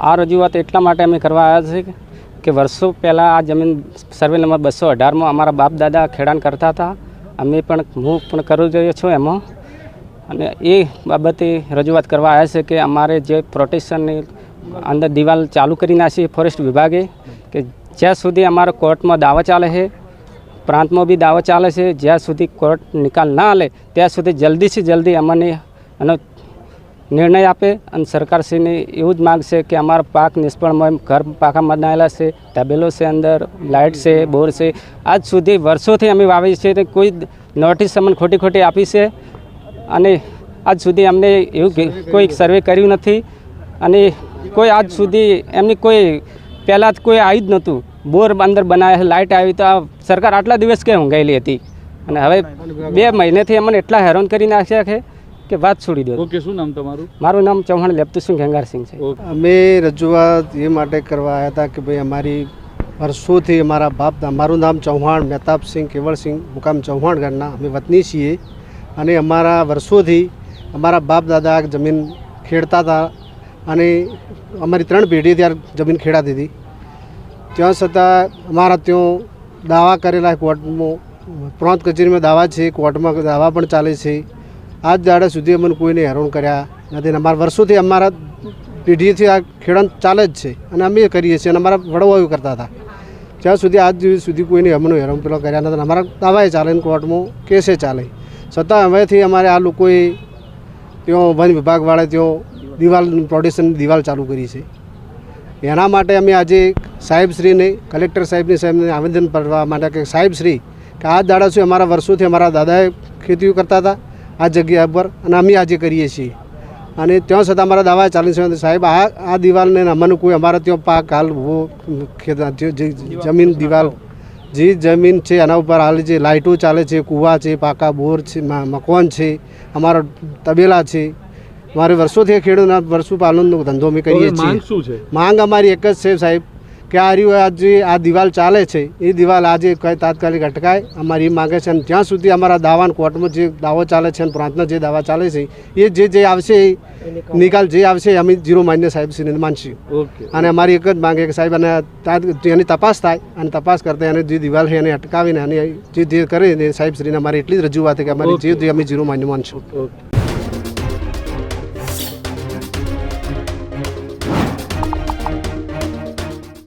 આ રજૂઆત એટલા માટે અમે કરવા આવ્યા છે કે વર્ષો પહેલાં આ જમીન સર્વે નંબર 218માં અમારા બાપ દાદા ખેડાણ કરતા હતા. અમે પણ હું પણ કરું રહ્યો છું એમાં, અને એ બાબતે રજૂઆત કરવા આવ્યા છે કે અમારે જે પ્રોટેક્શનની અંદર દિવાલ ચાલુ કરી નાખી ફોરેસ્ટ વિભાગે, કે જ્યાં સુધી અમારા કોર્ટમાં દાવા ચાલે છે, પ્રાંતમાં બી દાવા ચાલે છે, જ્યાં સુધી કોર્ટ નિકાલ ના લે ત્યાં સુધી જલ્દીથી જલ્દી અમને એનો નિર્ણય આપે. અને સરકારશ્રીને એવું જ માગ છે કે અમારા પાક નિષ્ફળમાં ઘર પાકા બનાવેલા છે, તબેલો છે, અંદર લાઇટ છે, બોર છે, આજ સુધી વર્ષોથી અમે વાવીએ છીએ તો કોઈ નોટિસ અમને ખોટી આપી છે, અને આજ સુધી અમને એવું કોઈ સર્વે કર્યું નથી, અને કોઈ આજ સુધી એમની કોઈ પહેલાં કોઈ આવી જ નહોતું. બોર અંદર બનાવ્યા, લાઇટ આવી, તો આ સરકાર આટલા દિવસ કે ઊંઘાયેલી હતી, અને હવે 2 મહિનેથી અમને એટલા હેરાન કરી નાખ્યા કે વાત છોડી દો. ઓકે, શું નામ તમારું? મારું નામ ચૌહાણ લેપ્તુસિંહ ગંગારસિંહ છે. અમે રજૂઆત એ માટે કરવા આવ્યા હતા કે ભાઈ અમારી વર્ષોથી અમારા બાપ, મારું નામ ચૌહાણ મહેતાબસિંહ કેવળસિંહ મુકામ ચૌહાણ ઘરના અમે વતની છીએ, અને અમારા વર્ષોથી અમારા બાપ દાદા જમીન ખેડતા હતા, અને અમારી 3 પેઢી ત્યાં જમીન ખેડાતી હતી. ત્યાં છતાં અમારા ત્યાં દાવા કરેલા કોર્ટમાં, પ્રાંત કચેરીમાં દાવા છે, કોર્ટમાં દાવા પણ ચાલે છે. આજ દાડા સુધી અમને કોઈને હેરાન કર્યા નથી. અમારા વર્ષોથી અમારા પેઢીથી આ ખેડાણ ચાલે જ છે, અને અમે કરીએ છીએ, અને અમારા વડવાઓ કરતા હતા. ત્યાં સુધી આજ સુધી કોઈને અમને હેરાન પેલો કર્યા નથી. અમારા દાવાએ ચાલે ને કોર્ટમાં કેસે ચાલે. છતાં હવેથી અમારે આ લોકોએ ત્યાં વન વિભાગવાળાએ ત્યાં દિવાલ પ્રોટેક્શનની દિવાલ ચાલુ કરી છે. એના માટે અમે આજે સાહેબશ્રીને, કલેક્ટર સાહેબને આવેદન કરવા માટે કે સાહેબશ્રી, કે આ દાડા શું અમારા વર્ષોથી અમારા દાદાએ ખેતીઓ કરતા હતા આ જગ્યા પર, અને અમે આજે કરીએ છીએ, અને ત્યાં છતાં અમારા દાવા ચાલે છે. સાહેબ, આ દિવાલને અમને કોઈ અમારા ત્યાં પાક હાલ જમીન દિવાલ જે જમીન છે એના ઉપર હાલ જે લાઇટો ચાલે છે, કૂવા છે, પાકા બોર છે, મકાન છે, અમારા તબેલા છે. અમારે વર્ષોથી ખેડૂતના પશુપાલનનો ધંધો અમે કરીએ છીએ. માંગ અમારી એક જ છે સાહેબ, કે આ દિવાલ ચાલે છે એ દિવાલ આજે કઈ તાત્કાલિક અટકાય, અમારી એ માગે છે. અને જ્યાં સુધી અમારા દાવાના કોર્ટમાં જે દાવો ચાલે છે અને પ્રાંતના જે દાવા ચાલે છે એ જે આવશે નિકાલ જે આવશે અમે 0 માન્ય સાહેબશ્રીને માનશું. અને અમારી એક જ માંગે કે સાહેબ અને એની તપાસ થાય, અને તપાસ કરતા એને જે દિવાલ છે એને અટકાવીને અને જે કરે ને સાહેબશ્રીને અમારી એટલી જ રજૂઆત છે કે અમારી જે અમે 0 માન્ય માનશું.